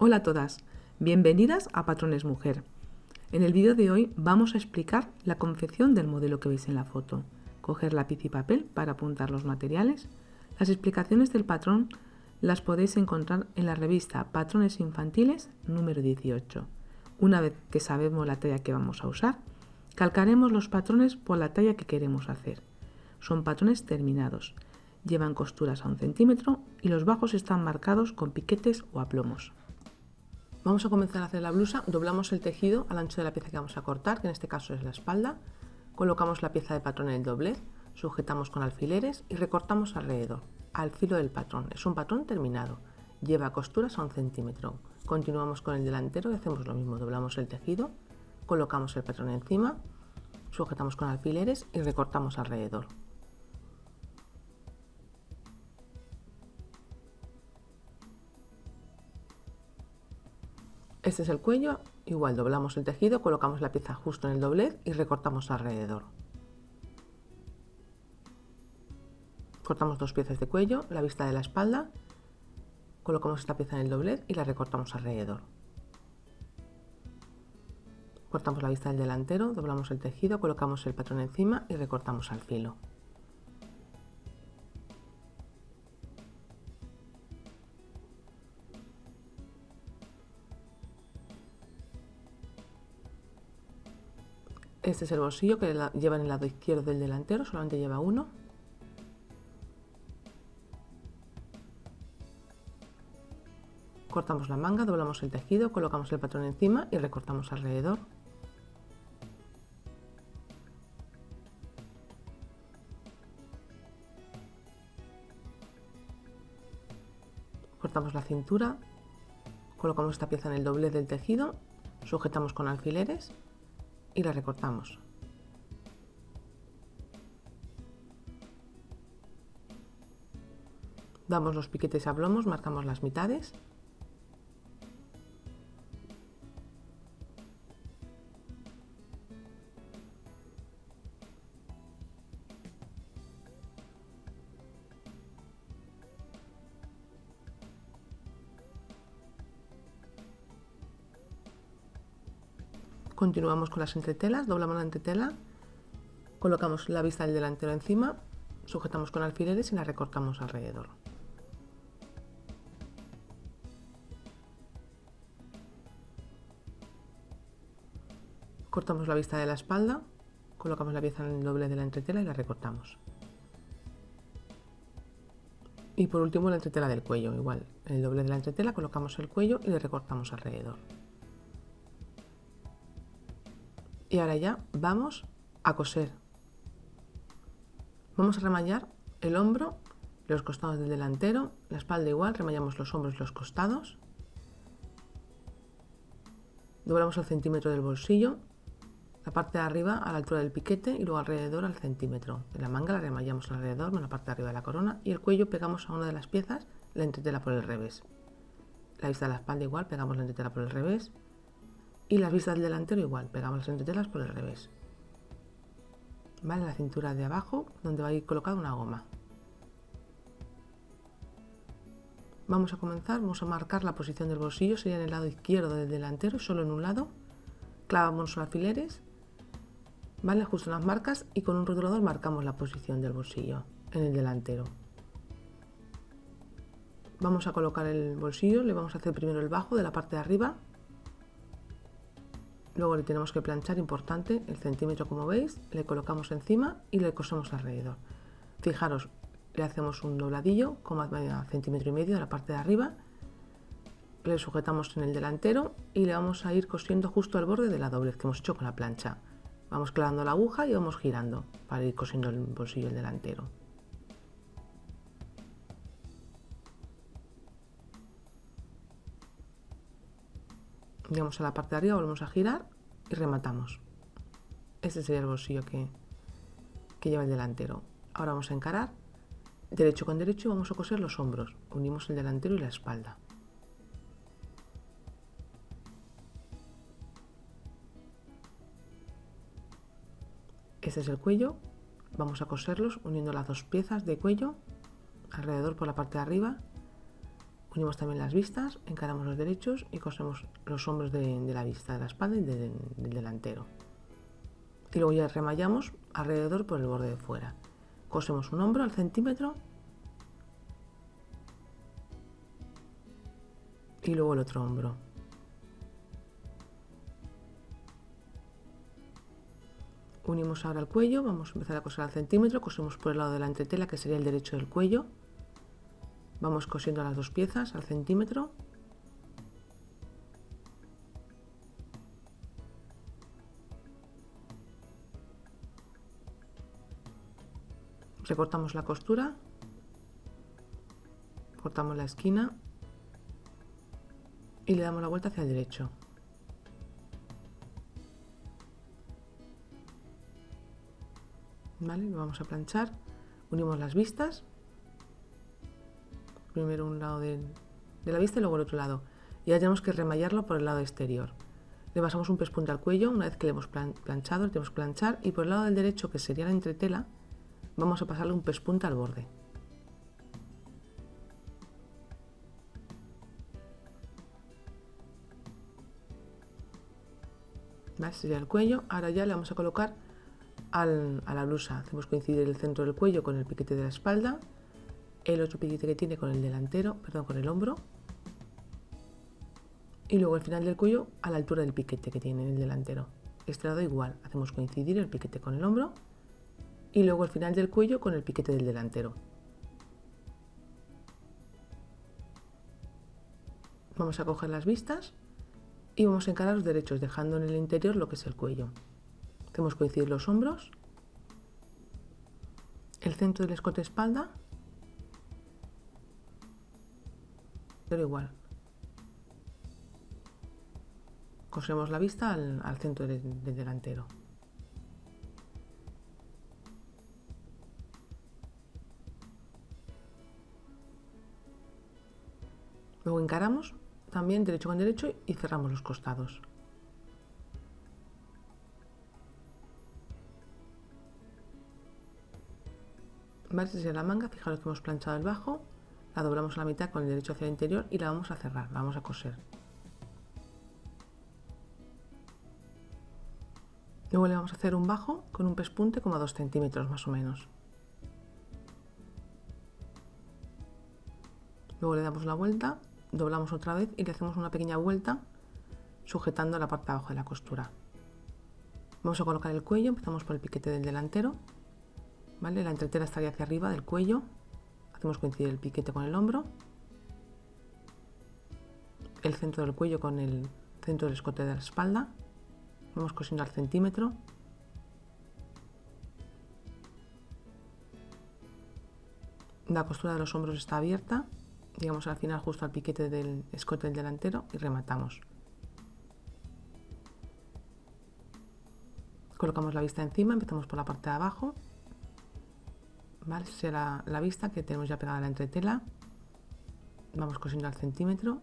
Hola a todas, bienvenidas a Patrones Mujer. En el vídeo de hoy vamos a explicar la confección del modelo que veis en la foto, coger lápiz y papel para apuntar los materiales. Las explicaciones del patrón las podéis encontrar en la revista Patrones Infantiles número 18. Una vez que sabemos la talla que vamos a usar, calcaremos los patrones por la talla que queremos hacer. Son patrones terminados, llevan costuras a 1 centímetro y los bajos están marcados con piquetes o aplomos. Vamos a comenzar a hacer la blusa. Doblamos el tejido al ancho de la pieza que vamos a cortar, que en este caso es la espalda. Colocamos la pieza de patrón en el doblez, sujetamos con alfileres y recortamos alrededor, al filo del patrón. Es un patrón terminado, lleva costuras a 1 centímetro. Continuamos con el delantero y hacemos lo mismo. Doblamos el tejido, colocamos el patrón encima, sujetamos con alfileres y recortamos alrededor. Este es el cuello, igual doblamos el tejido, colocamos la pieza justo en el doblez y recortamos alrededor. Cortamos 2 piezas de cuello, la vista de la espalda, colocamos esta pieza en el doblez y la recortamos alrededor. Cortamos la vista del delantero, doblamos el tejido, colocamos el patrón encima y recortamos al filo. Este es el bolsillo que lleva en el lado izquierdo del delantero, solamente lleva uno. Cortamos la manga, doblamos el tejido, colocamos el patrón encima y recortamos alrededor. Cortamos la cintura, colocamos esta pieza en el doblez del tejido, sujetamos con alfileres y la recortamos. Damos los piquetes a plomos, marcamos las mitades. Continuamos con las entretelas, doblamos la entretela, colocamos la vista del delantero encima, sujetamos con alfileres y la recortamos alrededor. Cortamos la vista de la espalda, colocamos la pieza en el doblez de la entretela y la recortamos. Y por último la entretela del cuello, igual, en el doblez de la entretela colocamos el cuello y le recortamos alrededor. Y ahora ya vamos a coser. Vamos a remallar el hombro, los costados del delantero, la espalda igual, remallamos los hombros y los costados. Doblamos el centímetro del bolsillo, la parte de arriba a la altura del piquete y luego alrededor al centímetro. De la manga la remallamos alrededor, en la parte de arriba de la corona, y el cuello pegamos a una de las piezas la entretela por el revés. La vista de la espalda igual, pegamos la entretela por el revés. Y las vistas del delantero igual, pegamos las entretelas por el revés. Vale, la cintura de abajo, donde va a ir colocada una goma. Vamos a comenzar, vamos a marcar la posición del bolsillo, sería en el lado izquierdo del delantero, solo en un lado. Clavamos los alfileres, vale, justo en las marcas, y con un rotulador marcamos la posición del bolsillo en el delantero. Vamos a colocar el bolsillo, le vamos a hacer primero el bajo de la parte de arriba. Luego le tenemos que planchar, importante, el centímetro como veis, le colocamos encima y le cosemos alrededor. Fijaros, le hacemos un dobladillo como a 1,5 centímetros de la parte de arriba, le sujetamos en el delantero y le vamos a ir cosiendo justo al borde de la doblez que hemos hecho con la plancha. Vamos clavando la aguja y vamos girando para ir cosiendo el bolsillo del delantero. Llegamos a la parte de arriba, volvemos a girar y rematamos. Este sería el bolsillo que lleva el delantero. Ahora vamos a encarar derecho con derecho y vamos a coser los hombros. Unimos el delantero y la espalda. Este es el cuello. Vamos a coserlos uniendo las 2 piezas de cuello alrededor por la parte de arriba. Unimos también las vistas, encaramos los derechos y cosemos los hombros de la vista, de la espalda y del delantero. Y luego ya remallamos alrededor por el borde de fuera. Cosemos un hombro al centímetro y luego el otro hombro. Unimos ahora el cuello, vamos a empezar a coser al centímetro, cosemos por el lado de la entretela, que sería el derecho del cuello. Vamos cosiendo las dos piezas al centímetro. Recortamos la costura, cortamos la esquina y le damos la vuelta hacia el derecho. ¿Vale? Vamos a planchar, unimos las vistas, primero un lado de la vista y luego el otro lado, y ahora tenemos que remallarlo por el lado exterior. Le pasamos un pespunte al cuello, una vez que le hemos planchado, le tenemos que planchar, y por el lado del derecho, que sería la entretela, vamos a pasarle un pespunte al borde. ¿Vale? Sería el cuello. Ahora ya le vamos a colocar a la blusa. Hacemos coincidir el centro del cuello con el piquete de la espalda, el otro piquete que tiene con el delantero, perdón, con el hombro, y luego el final del cuello a la altura del piquete que tiene el delantero. Este lado igual, hacemos coincidir el piquete con el hombro y luego el final del cuello con el piquete del delantero. Vamos a coger las vistas y vamos a encarar los derechos, dejando en el interior lo que es el cuello. Hacemos coincidir los hombros, el centro del escote espalda, pero igual. Cosemos la vista al centro del delantero. Luego encaramos también derecho con derecho y cerramos los costados. ¿Vale? Esta es la manga, fijaros que hemos planchado el bajo, la doblamos a la mitad con el derecho hacia el interior y la vamos a cerrar, la vamos a coser. Luego le vamos a hacer un bajo con un pespunte como a 2 centímetros más o menos. Luego le damos la vuelta, doblamos otra vez y le hacemos una pequeña vuelta sujetando la parte de abajo de la costura. Vamos a colocar el cuello, empezamos por el piquete del delantero, ¿vale? La entretela estaría hacia arriba del cuello, hacemos coincidir el piquete con el hombro, el centro del cuello con el centro del escote de la espalda, vamos cosiendo al centímetro, la costura de los hombros está abierta, llegamos al final justo al piquete del escote del delantero y rematamos. Colocamos la vista encima, empezamos por la parte de abajo, ¿vale? Será la vista que tenemos ya pegada a la entretela, vamos cosiendo al centímetro,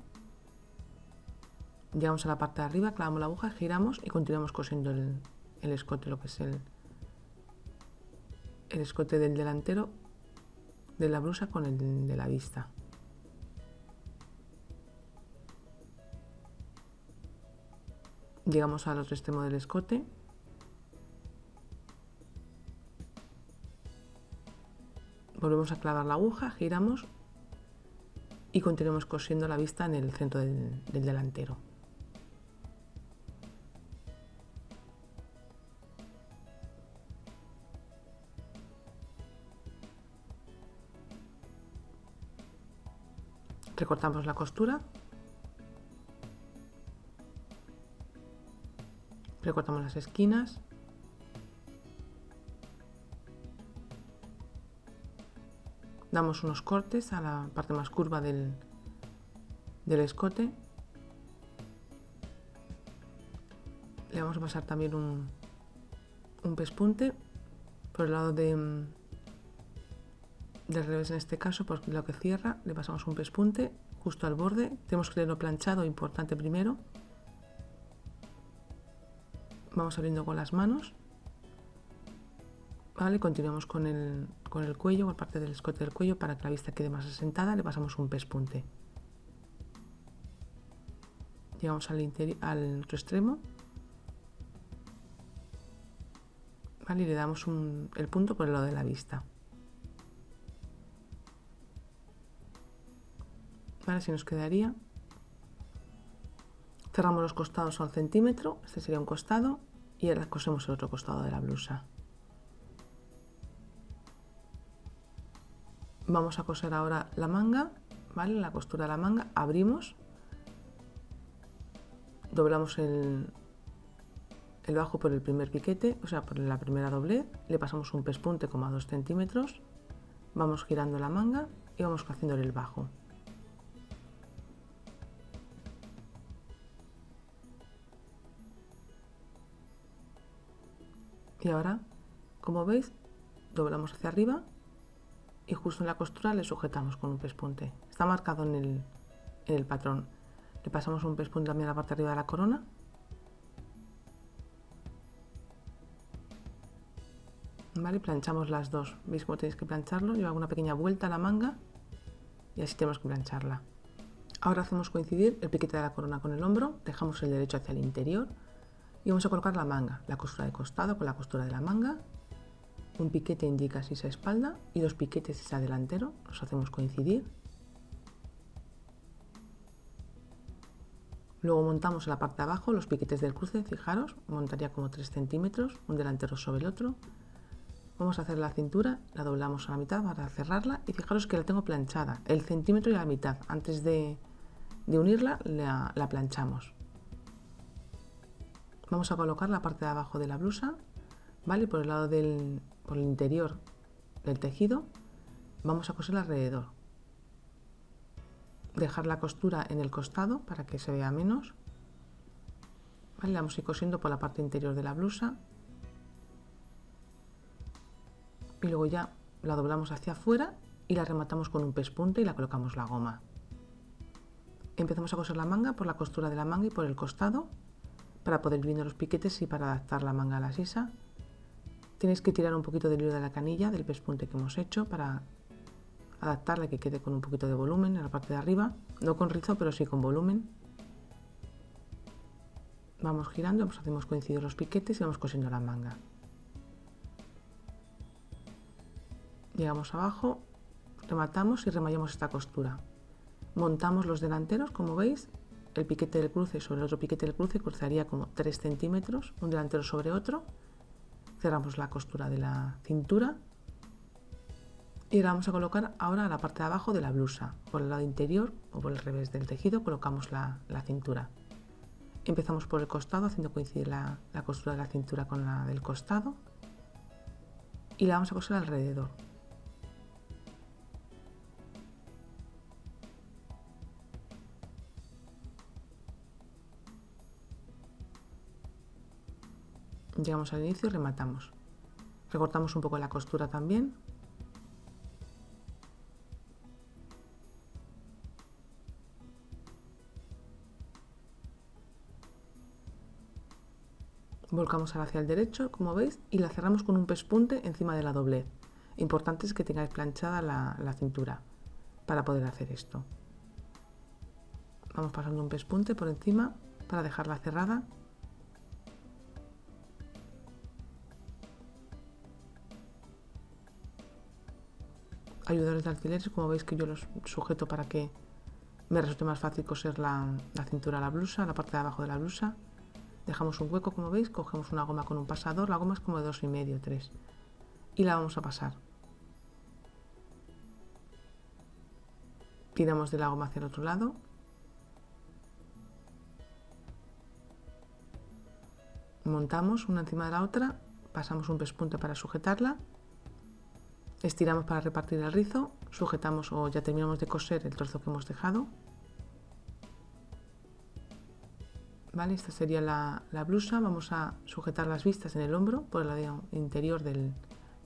llegamos a la parte de arriba, clavamos la aguja, giramos y continuamos cosiendo el escote, lo que es el escote del delantero de la blusa con el de la vista. Llegamos al otro extremo del escote, volvemos a clavar la aguja, giramos y continuamos cosiendo la vista en el centro del delantero. Recortamos la costura, recortamos las esquinas, damos unos cortes a la parte más curva del escote, le vamos a pasar también un pespunte por el lado del revés, en este caso, porque lo que cierra, le pasamos un pespunte justo al borde, tenemos que tenerlo planchado, importante primero. Vamos abriendo con las manos, ¿vale? Continuamos con el cuello, por parte del escote del cuello, para que la vista quede más asentada, le pasamos un pespunte. Llegamos al otro extremo, ¿vale? Y le damos el punto por el lado de la vista. ¿Vale? Así nos quedaría. Cerramos los costados a 1 centímetro, este sería un costado, y ahora cosemos el otro costado de la blusa. Vamos a coser ahora la manga, ¿vale? La costura de la manga, abrimos, doblamos el bajo por el primer piquete, o sea, por la primera doblez, le pasamos un pespunte como a 2 centímetros, vamos girando la manga y vamos haciéndole el bajo. Y ahora, como veis, doblamos hacia arriba y justo en la costura le sujetamos con un pespunte. Está marcado en el patrón. Le pasamos un pespunte también a la parte de arriba de la corona. ¿Vale? Planchamos las dos. ¿Veis cómo tenéis que plancharlo? Yo hago una pequeña vuelta a la manga y así tenemos que plancharla. Ahora hacemos coincidir el piquete de la corona con el hombro, dejamos el derecho hacia el interior y vamos a colocar la manga, la costura de costado con la costura de la manga. Un piquete indica si es espalda y 2 piquetes si es delantero, los hacemos coincidir. Luego montamos en la parte de abajo los piquetes del cruce, fijaros, montaría como 3 centímetros, un delantero sobre el otro. Vamos a hacer la cintura, la doblamos a la mitad para cerrarla y fijaros que la tengo planchada, el centímetro y a la mitad. Antes de unirla la planchamos. Vamos a colocar la parte de abajo de la blusa, ¿vale? Por el lado por el interior del tejido, vamos a coser alrededor. Dejar la costura en el costado para que se vea menos. ¿Vale? La vamos a ir cosiendo por la parte interior de la blusa. Y luego ya la doblamos hacia afuera y la rematamos con un pespunte y la colocamos la goma. Empezamos a coser la manga por la costura de la manga y por el costado para poder ir viendo los piquetes y para adaptar la manga a la sisa. Tenéis que tirar un poquito del hilo de la canilla del pespunte que hemos hecho para adaptarla y que quede con un poquito de volumen en la parte de arriba, no con rizo pero sí con volumen. Vamos girando, hacemos coincidir los piquetes y vamos cosiendo la manga. Llegamos abajo, rematamos y remallamos esta costura. Montamos los delanteros, como veis, el piquete del cruce sobre el otro piquete del cruce cruzaría como 3 centímetros, un delantero sobre otro. Cerramos la costura de la cintura y la vamos a colocar ahora a la parte de abajo de la blusa. Por el lado interior o por el revés del tejido colocamos la cintura. Empezamos por el costado haciendo coincidir la costura de la cintura con la del costado y la vamos a coser alrededor. Llegamos al inicio y rematamos. Recortamos un poco la costura también. Volcamos ahora hacia el derecho, como veis, y la cerramos con un pespunte encima de la doblez. Importante es que tengáis planchada la cintura para poder hacer esto. Vamos pasando un pespunte por encima para dejarla cerrada. Ayudadores de alfileres, como veis que yo los sujeto para que me resulte más fácil coser la cintura a la blusa, la parte de abajo de la blusa. Dejamos un hueco, como veis, cogemos una goma con un pasador, la goma es como de 2,5, 3, y la vamos a pasar. Tiramos de la goma hacia el otro lado. Montamos una encima de la otra, pasamos un pespunte para sujetarla. Estiramos para repartir el rizo, sujetamos o ya terminamos de coser el trozo que hemos dejado. ¿Vale? Esta sería la blusa. Vamos a sujetar las vistas en el hombro por el lado interior de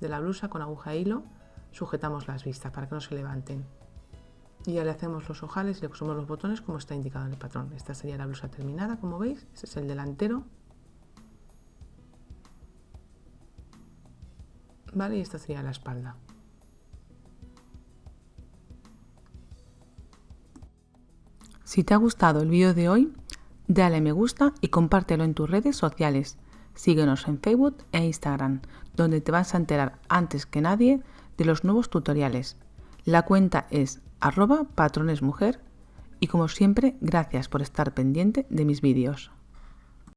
la blusa con aguja e hilo. Sujetamos las vistas para que no se levanten. Y ya le hacemos los ojales y le cosemos los botones como está indicado en el patrón. Esta sería la blusa terminada, como veis. Este es el delantero. ¿Vale? Y esta sería la espalda. Si te ha gustado el vídeo de hoy, Dale a me gusta y compártelo en tus redes sociales. Síguenos en Facebook e Instagram, donde te vas a enterar antes que nadie de los nuevos tutoriales. La cuenta es @patronesmujer y como siempre, gracias por estar pendiente de mis vídeos.